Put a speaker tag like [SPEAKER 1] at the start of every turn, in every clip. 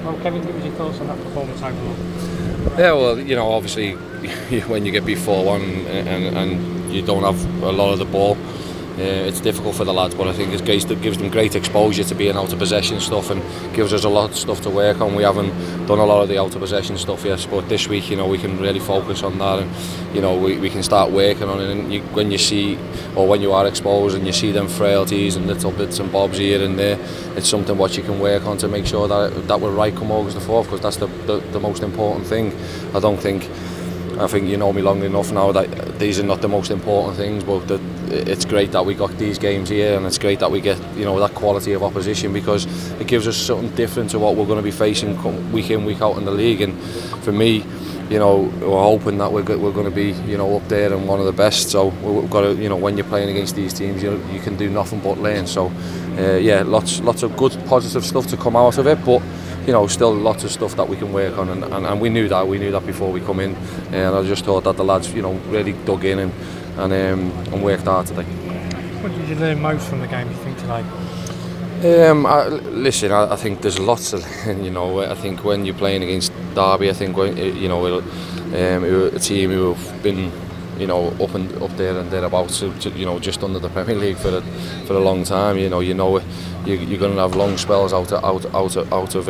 [SPEAKER 1] Well, Kevin, give us your thoughts on that performance overall.
[SPEAKER 2] Yeah, well, you know, obviously, when you get beat 4-1 and you don't have a lot of the ball, it's difficult for the lads. But I think it gives them great exposure to being out of possession stuff, and gives us a lot of stuff to work on. We haven't done a lot of the out of possession stuff yet, but this week, you know, we can really focus on that, and you know, we can start working on it. And when you see, or when you are exposed and you see them frailties and little bits and bobs here and there, it's something what you can work on to make sure that we're right come August the 4th, because that's the most important thing. I think you know me long enough now that these are not the most important things, but it's great that we got these games here, and it's great that we get, you know, that quality of opposition, because it gives us something different to what we're going to be facing week in, week out in the league. And for me, you know, we're hoping that we're going to be, you know, up there and one of the best. So we've got to, you know, when you're playing against these teams, you can do nothing but learn. So yeah, lots of good positive stuff to come out of it, but you know, still lots of stuff that we can work on, and we knew that before we come in, and I just thought that the lads, you know, really dug in and worked hard today.
[SPEAKER 1] What did you learn most from the game, you think, today?
[SPEAKER 2] Listen, I think there's lots of, you know, I think when you're playing against Derby, I think when, you know, a team who have been, you know, up there and thereabouts, you know, just under the Premier League for a long time. You know, you're going to have long spells out of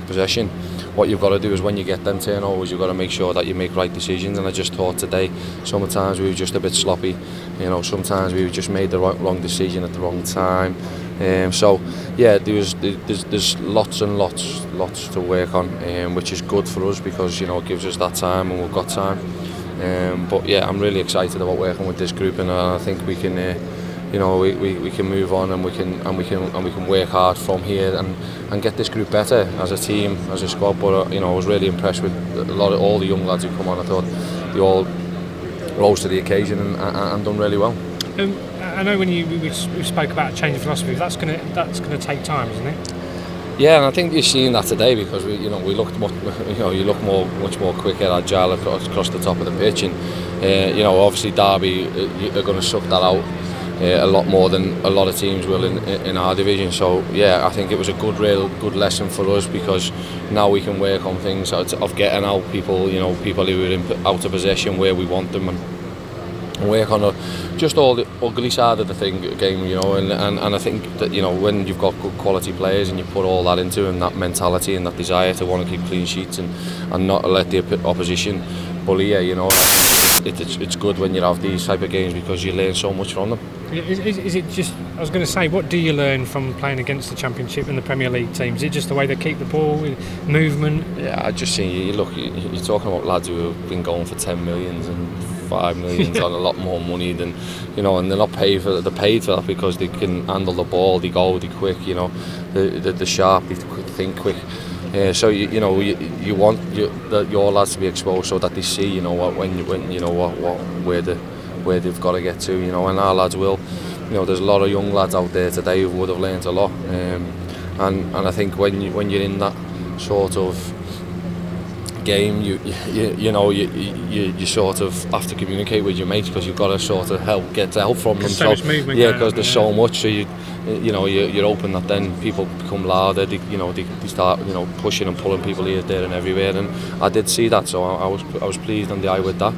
[SPEAKER 2] possession. What you've got to do is, when you get them turnovers, you've got to make sure that you make right decisions. And I just thought today, sometimes we were just a bit sloppy. You know, sometimes we just made the wrong decision at the wrong time. So yeah, there's lots and lots to work on, which is good for us, because you know, it gives us that time, and we've got time. But yeah, I'm really excited about working with this group, and I think we can, you know, we can move on, and we can work hard from here and get this group better as a team, as a squad. But you know, I was really impressed with all the young lads who come on. I thought they all rose to the occasion and done really well.
[SPEAKER 1] I know when we spoke about a change of philosophy, that's gonna take time, isn't it?
[SPEAKER 2] Yeah, and I think you're seeing that today, because we looked much, you know, you look much more quicker, agile across the top of the pitch, and you know, obviously Derby are going to suck that out a lot more than a lot of teams will in our division. So yeah, I think it was a good lesson for us, because now we can work on things of getting out people, you know, people who are out of possession where we want them, and work on just all the ugly side of the game, you know, and I think that, you know, when you've got good quality players and you put all that into them, that mentality and that desire to want to keep clean sheets and not let the opposition bully you, you know, I think it's good when you have these type of games, because you learn so much from them.
[SPEAKER 1] Is it just, I was going to say, what do you learn from playing against the Championship and the Premier League teams? Is it just the way they keep the ball, movement?
[SPEAKER 2] Yeah, I just see, you're talking about lads who have been going for 10 millions and 5 millions on a lot more money than, you know, and they're not paid for that. They're paid for that because they can handle the ball, they go, they quick, you know, they're sharp, they think quick. So you know, you want your lads to be exposed, so that they see, you know, when you know where they've got to get to, you know, and our lads will. You know, there's a lot of young lads out there today who would have learnt a lot, and I think when you're in that sort of game, you know, you sort of have to communicate with your mates, because you've got to sort of get help from them.
[SPEAKER 1] So much movement,
[SPEAKER 2] yeah, because there's so much. So you know, you're hoping that then people become louder. They start, you know, pushing and pulling people here, there, and everywhere. And I did see that, so I was pleased on the eye with that.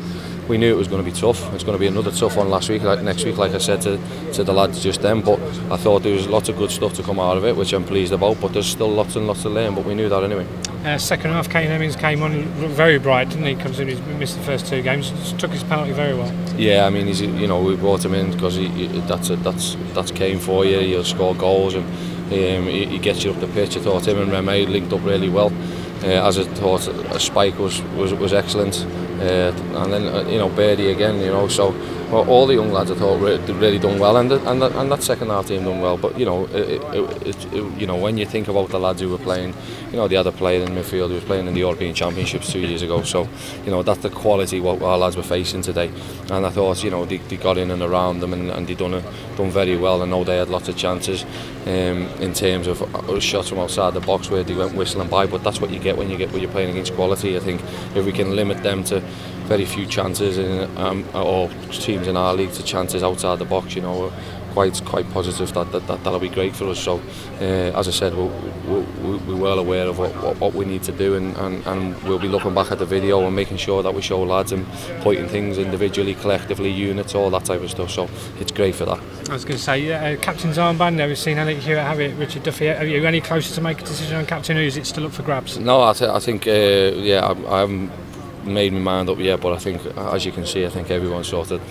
[SPEAKER 2] We knew it was going to be tough. It's going to be another tough one next week, like I said to the lads just then. But I thought there was lots of good stuff to come out of it, which I'm pleased about. But there's still lots and lots to learn. But we knew that anyway.
[SPEAKER 1] Second half, Kane Hemmings came on very bright, didn't he? Considering he's missed the first 2 games, took his penalty very well. Yeah,
[SPEAKER 2] I mean, you know, we brought him in because that's Kane for you. He'll score goals, and he gets you up the pitch. I thought him and Remy linked up really well. As I thought, Spike was excellent, and then you know, Birdie again, you know. So well, all the young lads I thought really done well, and that second half team done well. But you know, you know, when you think about the lads who were playing, you know, the other player in midfield who was playing in the European Championships 2 years ago. So you know, that's the quality what our lads were facing today. And I thought, you know, they got in and around them, and they done very well. I know they had lots of chances in terms of shots from outside the box where they went whistling by. But that's what you get when you're playing against quality. I think if we can limit them to very few chances, or teams in our league to chances outside the box, you know, quite positive that'll be great for us. So as I said, we're well aware of what we need to do, and we'll be looking back at the video and making sure that we show lads and pointing things individually, collectively, units, all that type of stuff. So it's great for that.
[SPEAKER 1] I was going to say, captain's armband. We've seen Elliot Hewitt have it. Richard Duffy, are you any closer to make a decision on captain, or is it still up for grabs?
[SPEAKER 2] No, I think I haven't made my mind up yet, but I think, as you can see, I think everyone sort of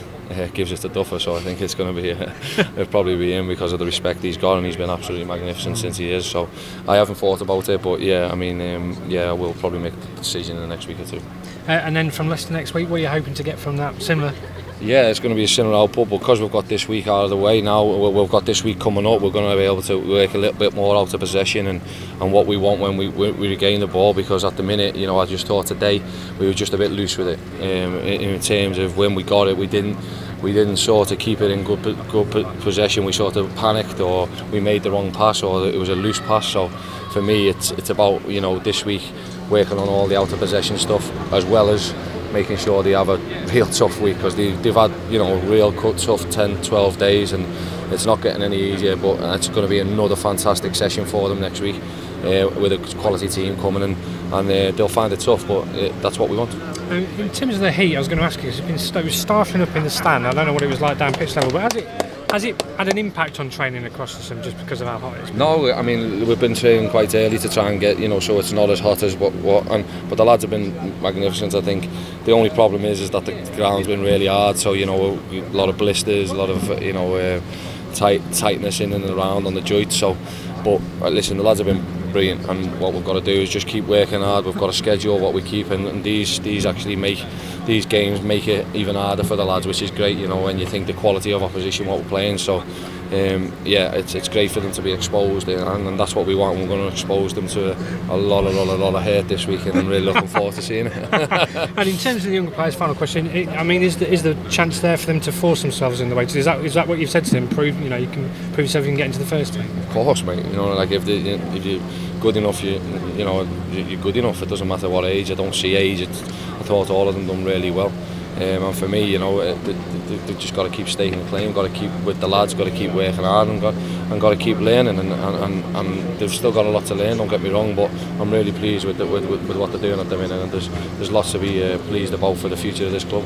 [SPEAKER 2] gives it to Duffer, so I think it's going to be it'll probably be him because of the respect he's got, and he's been absolutely magnificent since he is. So I haven't thought about it, but yeah, I mean, I will probably make a decision in the next week or two.
[SPEAKER 1] And then from Leicester next week, what are you hoping to get from that? Similar?
[SPEAKER 2] Yeah, it's going to be a similar output, but because we've got this week out of the way now, we've got this week coming up, we're going to be able to work a little bit more out of possession and what we want when we regain the ball, because at the minute, you know, I just thought today we were just a bit loose with it in terms of when we got it, we didn't sort of keep it in good possession. We sort of panicked, or we made the wrong pass, or it was a loose pass. So for me, it's about, you know, this week working on all the out of possession stuff, as well as making sure they have a real tough week, because they've had, you know, real tough 10-12 days, and it's not getting any easier. But it's going to be another fantastic session for them next week with a quality team coming in, and they'll find it tough, but that's what we want.
[SPEAKER 1] In terms of the heat, I was going to ask you, it was stifling up in the stand. I don't know what it was like down pitch level, but has it had an impact on training across the sim just because of how hot it is?
[SPEAKER 2] No, I mean, we've been training quite early to try and get, you know, so it's not as hot as but the lads have been magnificent. I think the only problem is that the ground's been really hard, so, you know, a lot of blisters, a lot of, you know, tightness in and around on the joints. So, but listen, the lads have been brilliant, and what we've got to do is just keep working hard. We've got to schedule what we keep, and these actually make these games make it even harder for the lads, which is great, you know, when you think the quality of opposition what we're playing. So yeah, it's great for them to be exposed, and that's what we want. We're going to expose them to a lot of hurt this week, and I'm really looking forward to seeing it.
[SPEAKER 1] And in terms of the younger players, final question, I mean, is the chance there for them to force themselves in the way? Is that what you've said to them? Prove, you know, you can prove yourself, you can get into the first team.
[SPEAKER 2] Of course, mate. You know, like if you're good enough, you know, you're good enough. It doesn't matter what age. I don't see age. I thought all of them done really well. And for me, you know, they've just got to keep staking the claim, got to keep with the lads, got to keep working hard, and got to keep learning, and they've still got a lot to learn, don't get me wrong, but I'm really pleased with what they're doing at the minute, and there's lots to be pleased about for the future of this club.